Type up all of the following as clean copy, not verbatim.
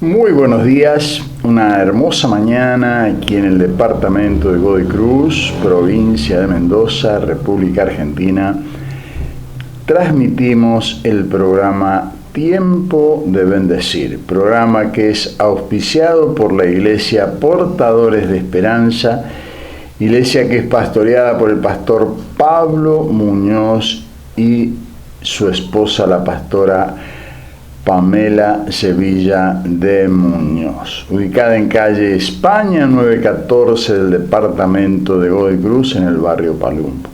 Muy buenos días, una hermosa mañana aquí en el departamento de Godoy Cruz, provincia de Mendoza, República Argentina. Transmitimos el programa Tiempo de Bendecir, programa que es auspiciado por la Iglesia Portadores de Esperanza, iglesia que es pastoreada por el pastor Pablo Muñoz y su esposa, la pastora Pamela Sevilla de Muñoz, ubicada en calle España 914 del departamento de Godoy Cruz, en el barrio Palumbo.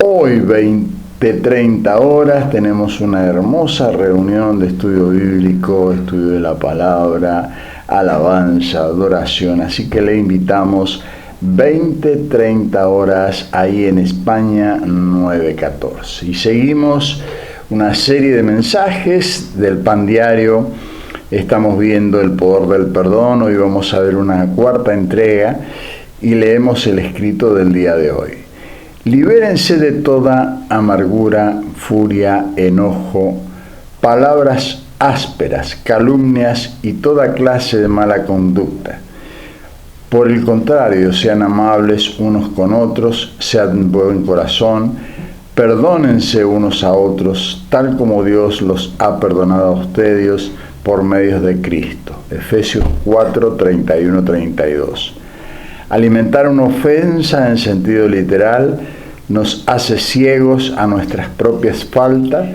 Hoy 20:30 horas tenemos una hermosa reunión de estudio bíblico, estudio de la palabra, alabanza, adoración, así que le invitamos 20:30 horas ahí en España 914. Y seguimos una serie de mensajes del Pan Diario. Estamos viendo el poder del perdón. Hoy vamos a ver una cuarta entrega y leemos el escrito del día de hoy. Libérense de toda amargura, furia, enojo, palabras ásperas, calumnias y toda clase de mala conducta. Por el contrario, sean amables unos con otros, sean de buen corazón, perdónense unos a otros, tal como Dios los ha perdonado a ustedes por medio de Cristo. Efesios 4, 31, 32. Alimentar una ofensa en sentido literal nos hace ciegos a nuestras propias faltas,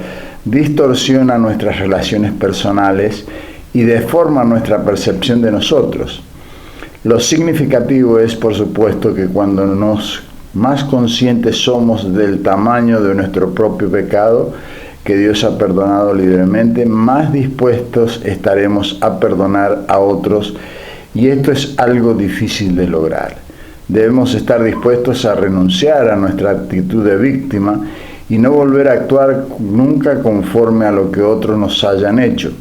distorsiona nuestras relaciones personales y deforma nuestra percepción de nosotros. Lo significativo es, por supuesto, que cuando más conscientes somos del tamaño de nuestro propio pecado que Dios ha perdonado libremente, más dispuestos estaremos a perdonar a otros, y esto es algo difícil de lograr. Debemos estar dispuestos a renunciar a nuestra actitud de víctima y no volver a actuar nunca conforme a lo que otros nos hayan hecho.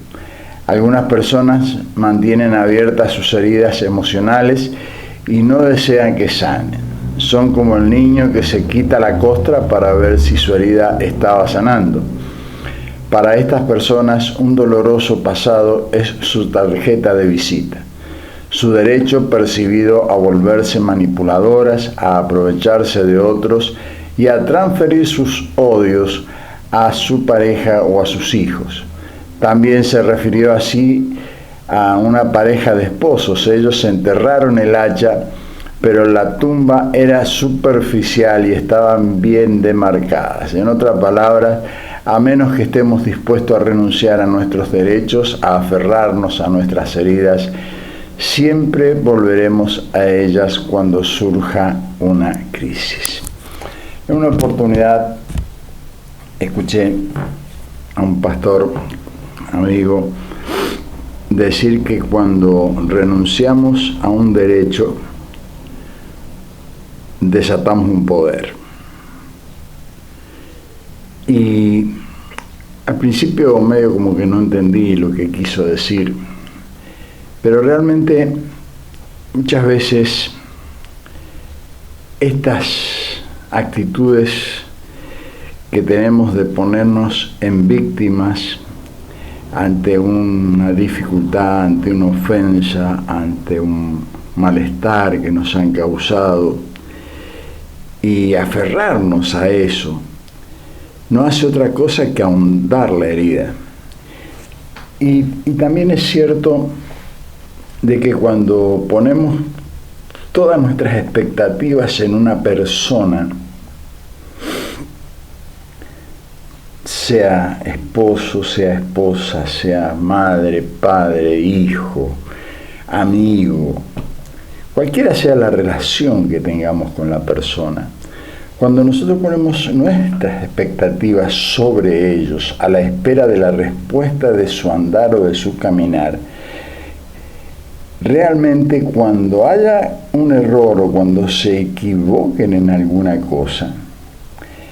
Algunas personas mantienen abiertas sus heridas emocionales y no desean que sanen. Son como el niño que se quita la costra para ver si su herida estaba sanando. Para estas personas, un doloroso pasado es su tarjeta de visita, su derecho percibido a volverse manipuladoras, a aprovecharse de otros y a transferir sus odios a su pareja o a sus hijos. También se refirió así a una pareja de esposos. Ellos enterraron el hacha, pero la tumba era superficial y estaban bien demarcadas. En otras palabras, a menos que estemos dispuestos a renunciar a nuestros derechos, a aferrarnos a nuestras heridas, siempre volveremos a ellas cuando surja una crisis. En una oportunidad escuché a un pastor amigo decir que cuando renunciamos a un derecho, desatamos un poder. Y al principio medio como que no entendí lo que quiso decir, pero realmente muchas veces estas actitudes que tenemos de ponernos en víctimas ante una dificultad, ante una ofensa, ante un malestar que nos han causado, y aferrarnos a eso, no hace otra cosa que ahondar la herida. Y también es cierto de que cuando ponemos todas nuestras expectativas en una persona, sea esposo, sea esposa, sea madre, padre, hijo, amigo, cualquiera sea la relación que tengamos con la persona, cuando nosotros ponemos nuestras expectativas sobre ellos a la espera de la respuesta de su andar o de su caminar, realmente cuando haya un error o cuando se equivoquen en alguna cosa,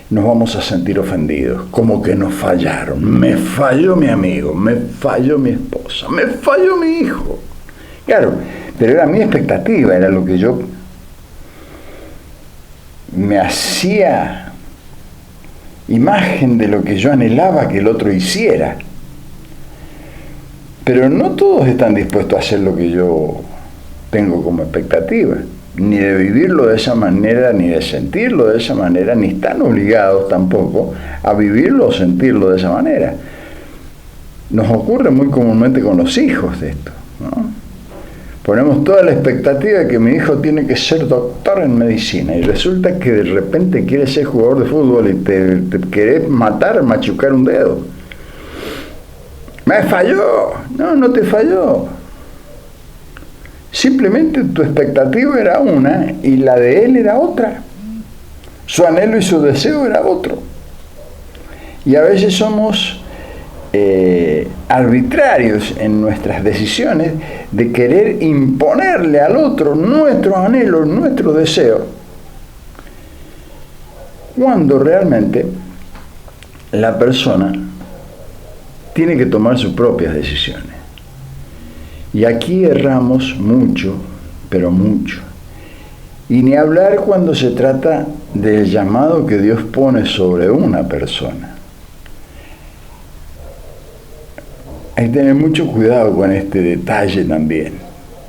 nos vamos a sentir ofendidos, como que nos fallaron. Me falló mi amigo, me falló mi esposa, me falló mi hijo. Claro, pero era mi expectativa, era lo que yo me hacía imagen de lo que yo anhelaba que el otro hiciera. Pero no todos están dispuestos a hacer lo que yo tengo como expectativa, ni de vivirlo de esa manera, ni de sentirlo de esa manera, ni están obligados tampoco a vivirlo o sentirlo de esa manera. Nos ocurre muy comúnmente con los hijos de esto, ¿no? Ponemos toda la expectativa de que mi hijo tiene que ser doctor en medicina y resulta que de repente quiere ser jugador de fútbol y te querés matar, machucar un dedo. ¡Me falló! No, no te falló. Simplemente tu expectativa era una y la de él era otra. Su anhelo y su deseo era otro. Y a veces somos arbitrarios en nuestras decisiones de querer imponerle al otro nuestros anhelos, nuestro deseo, cuando realmente la persona tiene que tomar sus propias decisiones. Y aquí erramos mucho, pero mucho. Y ni hablar cuando se trata del llamado que Dios pone sobre una persona. Hay que tener mucho cuidado con este detalle también,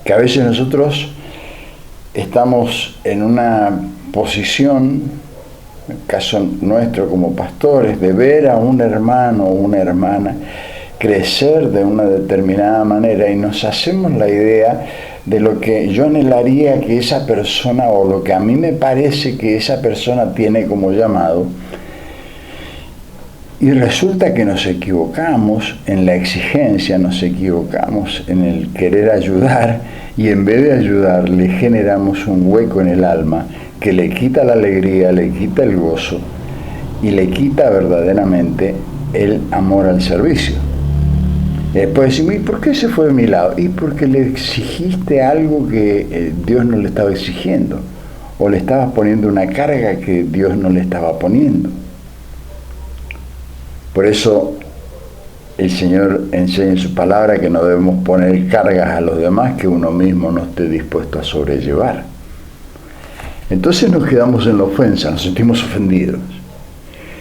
que a veces nosotros estamos en una posición, en el caso nuestro como pastores, de ver a un hermano o una hermana crecer de una determinada manera y nos hacemos la idea de lo que yo anhelaría que esa persona o lo que a mí me parece que esa persona tiene como llamado. Y resulta que nos equivocamos en la exigencia, nos equivocamos en el querer ayudar y en vez de ayudar le generamos un hueco en el alma que le quita la alegría, le quita el gozo y le quita verdaderamente el amor al servicio. Después decimos, ¿y por qué se fue de mi lado? Y porque le exigiste algo que Dios no le estaba exigiendo o le estabas poniendo una carga que Dios no le estaba poniendo. Por eso el Señor enseña en su palabra que no debemos poner cargas a los demás que uno mismo no esté dispuesto a sobrellevar. Entonces nos quedamos en la ofensa, nos sentimos ofendidos.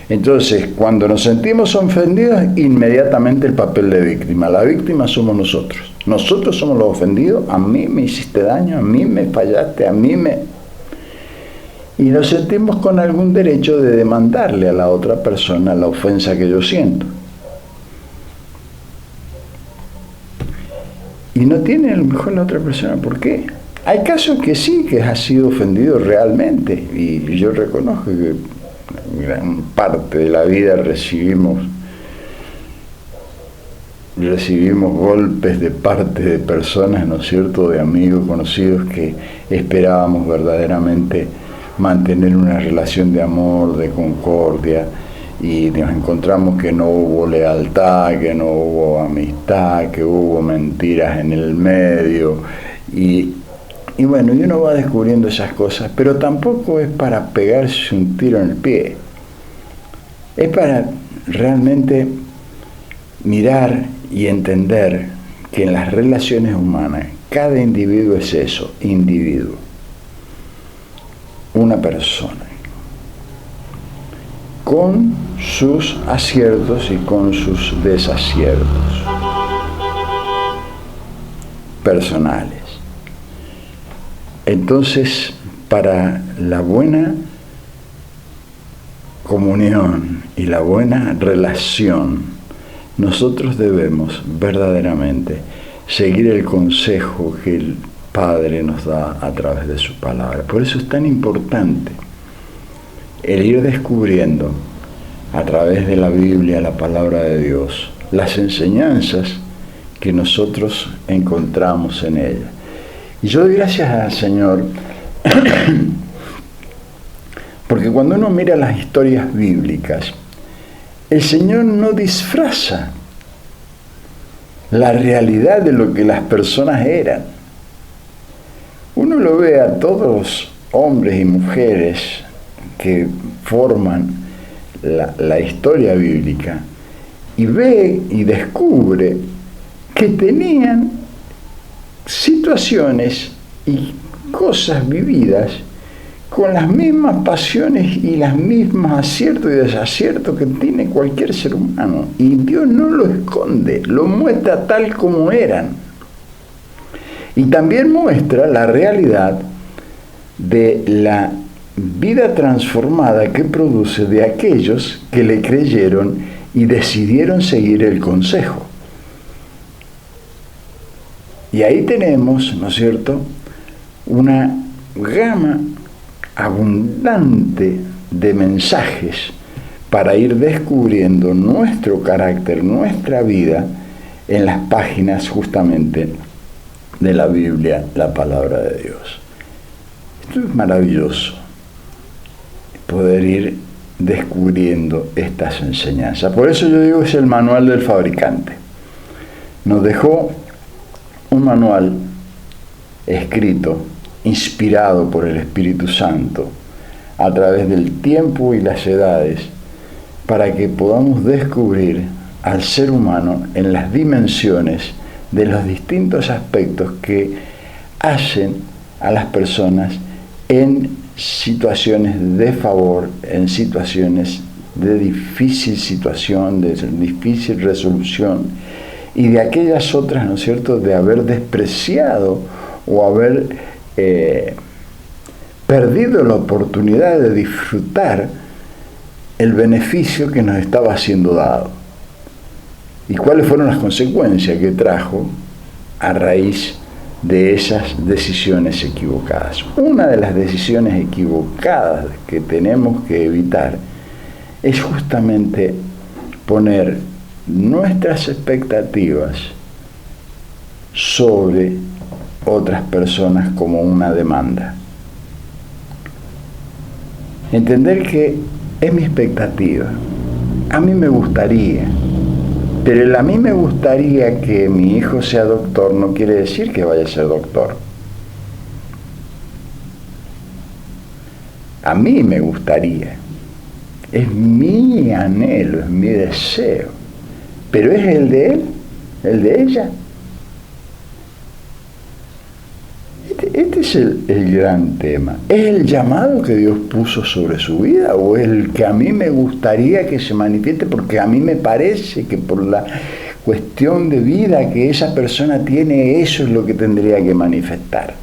Entonces, cuando nos sentimos ofendidos, inmediatamente el papel de víctima. La víctima somos nosotros. Nosotros somos los ofendidos. A mí me hiciste daño, a mí me fallaste, a mí me... Y nos sentimos con algún derecho de demandarle a la otra persona la ofensa que yo siento. Y no tiene a lo mejor la otra persona por qué. Hay casos que sí, que ha sido ofendido realmente. Y yo reconozco que gran parte de la vida recibimos golpes de parte de personas, ¿no es cierto?, de amigos, conocidos, que esperábamos verdaderamente mantener una relación de amor, de concordia, y nos encontramos que no hubo lealtad, que no hubo amistad, que hubo mentiras en el medio, y bueno, y uno va descubriendo esas cosas, pero tampoco es para pegarse un tiro en el pie, es para realmente mirar y entender que en las relaciones humanas cada individuo es eso, individuo, una persona, con sus aciertos y con sus desaciertos personales. Entonces, para la buena comunión y la buena relación, nosotros debemos verdaderamente seguir el consejo que el Padre nos da a través de su palabra. Por eso es tan importante el ir descubriendo a través de la Biblia, la palabra de Dios, las enseñanzas que nosotros encontramos en ella. Y yo doy gracias al Señor porque cuando uno mira las historias bíblicas, el Señor no disfraza la realidad de lo que las personas eran. Uno lo ve a todos los hombres y mujeres que forman la historia bíblica y ve y descubre que tenían situaciones y cosas vividas con las mismas pasiones y los mismos aciertos y desaciertos que tiene cualquier ser humano. Y Dios no lo esconde, lo muestra tal como eran. Y también muestra la realidad de la vida transformada que produce de aquellos que le creyeron y decidieron seguir el consejo. Y ahí tenemos, ¿no es cierto?, una gama abundante de mensajes para ir descubriendo nuestro carácter, nuestra vida, en las páginas justamente de la Biblia, la palabra de Dios. Esto es maravilloso, poder ir descubriendo estas enseñanzas. Por eso yo digo que es el manual del fabricante. Nos dejó un manual escrito, inspirado por el Espíritu Santo, a través del tiempo y las edades, para que podamos descubrir al ser humano en las dimensiones de los distintos aspectos que hacen a las personas en situaciones de favor, en situaciones de difícil situación, de difícil resolución, y de aquellas otras, ¿no es cierto?, de haber despreciado o haber perdido la oportunidad de disfrutar el beneficio que nos estaba siendo dado. ¿Y cuáles fueron las consecuencias que trajo a raíz de esas decisiones equivocadas? Una de las decisiones equivocadas que tenemos que evitar es justamente poner nuestras expectativas sobre otras personas como una demanda. Entender que es mi expectativa. A mí me gustaría, pero el a mí me gustaría que mi hijo sea doctor no quiere decir que vaya a ser doctor. A mí me gustaría. Es mi anhelo, es mi deseo. Pero es el de él, el de ella. Este es el gran tema. ¿Es el llamado que Dios puso sobre su vida o es el que a mí me gustaría que se manifieste porque a mí me parece que por la cuestión de vida que esa persona tiene, eso es lo que tendría que manifestar?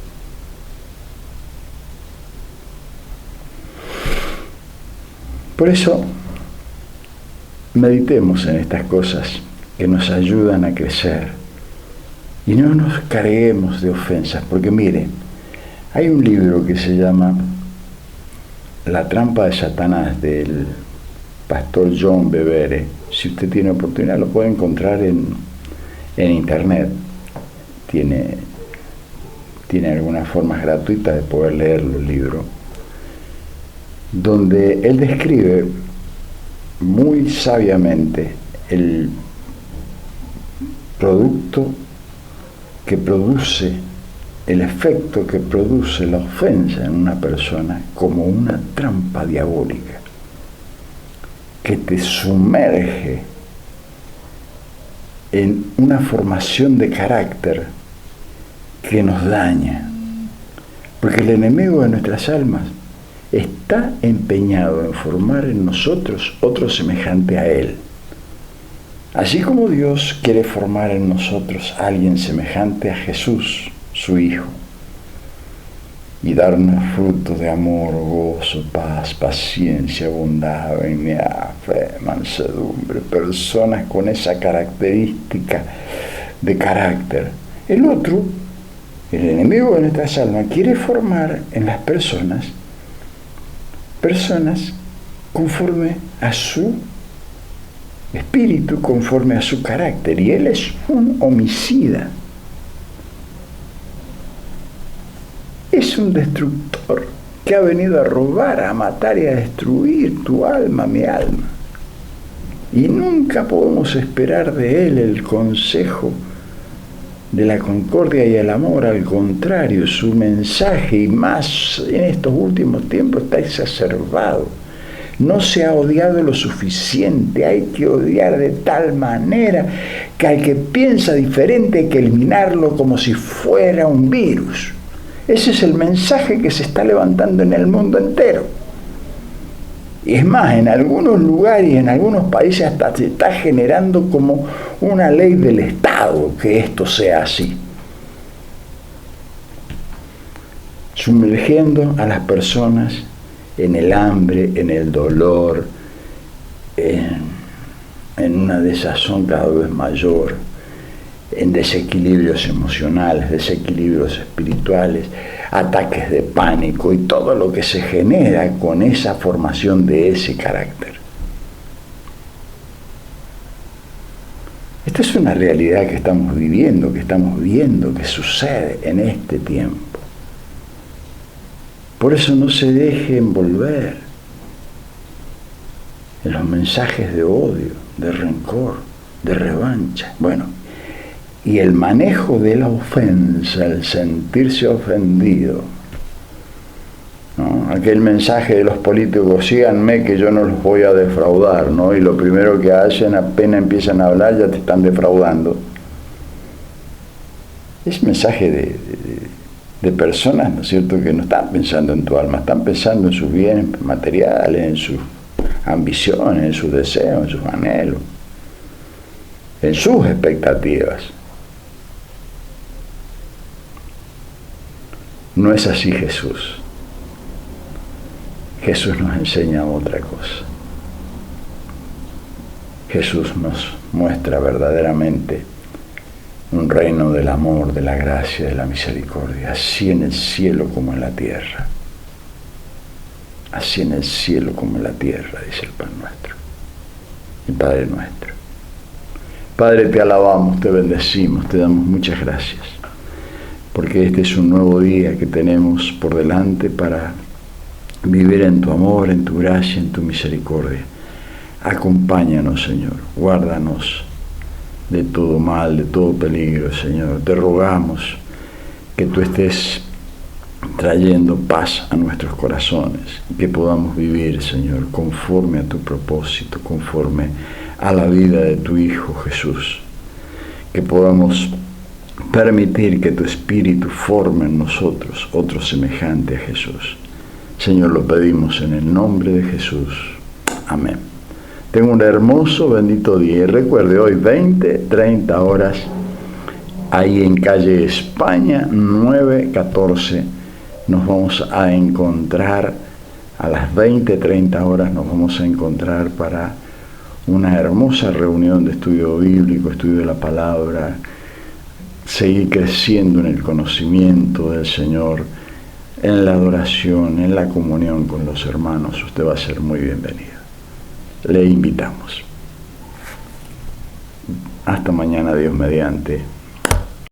Por eso, meditemos en estas cosas que nos ayudan a crecer. Y no nos carguemos de ofensas, porque mire, hay un libro que se llama La trampa de Satanás, del pastor John Bevere. Si usted tiene oportunidad, lo puede encontrar en internet. Tiene algunas formas gratuitas de poder leerlo, el libro, donde él describe muy sabiamente el producto que produce, el efecto que produce la ofensa en una persona como una trampa diabólica que te sumerge en una formación de carácter que nos daña, porque el enemigo de nuestras almas está empeñado en formar en nosotros otro semejante a él. Así como Dios quiere formar en nosotros a alguien semejante a Jesús, su Hijo, y darnos frutos de amor, gozo, paz, paciencia, bondad, benignidad, fe, mansedumbre, personas con esa característica de carácter. El otro, el enemigo de nuestras almas, quiere formar en las personas conforme a su espíritu, conforme a su carácter, y él es un homicida, es un destructor que ha venido a robar, a matar y a destruir tu alma, mi alma, y nunca podemos esperar de él el consejo de la concordia y el amor. Al contrario, su mensaje, y más en estos últimos tiempos, está exacerbado. No se ha odiado lo suficiente, hay que odiar de tal manera que al que piensa diferente hay que eliminarlo como si fuera un virus. Ese es el mensaje que se está levantando en el mundo entero. Y es más, en algunos lugares y en algunos países hasta se está generando como una ley del Estado que esto sea así. Sumergiendo a las personas en el hambre, en el dolor, en una desazón cada vez mayor, en desequilibrios emocionales, desequilibrios espirituales, ataques de pánico y todo lo que se genera con esa formación de ese carácter. Esta es una realidad que estamos viviendo, que sucede en este tiempo. Por eso no se deje envolver en los mensajes de odio, de rencor, de revancha. Bueno, y el manejo de la ofensa, el sentirse ofendido, ¿no? Aquel mensaje de los políticos, síganme que yo no los voy a defraudar, ¿no? Y lo primero que hacen, apenas empiezan a hablar, ya te están defraudando. Es un mensaje de personas, ¿no es cierto?, que no están pensando en tu alma, están pensando en sus bienes materiales, en sus ambiciones, en sus deseos, en sus anhelos, en sus expectativas. No es así Jesús. Jesús nos enseña otra cosa. Jesús nos muestra verdaderamente un reino del amor, de la gracia, de la misericordia, así en el cielo como en la tierra. Así en el cielo como en la tierra, dice el pan nuestro, el Padre nuestro. Padre, te alabamos, te bendecimos, te damos muchas gracias, porque este es un nuevo día que tenemos por delante para vivir en tu amor, en tu gracia, en tu misericordia. Acompáñanos, Señor, guárdanos de todo mal, de todo peligro, Señor. Te rogamos que tú estés trayendo paz a nuestros corazones y que podamos vivir, Señor, conforme a tu propósito, conforme a la vida de tu Hijo Jesús. Que podamos permitir que tu Espíritu forme en nosotros otro semejante a Jesús. Señor, lo pedimos en el nombre de Jesús. Amén. Tengo un hermoso, bendito día. Y recuerde, hoy 20-30 horas, ahí en calle España, 914, nos vamos a encontrar, a las 20-30 horas nos vamos a encontrar para una hermosa reunión de estudio bíblico, estudio de la palabra, seguir creciendo en el conocimiento del Señor, en la adoración, en la comunión con los hermanos. Usted va a ser muy bienvenido. Le invitamos. Hasta mañana, Dios mediante.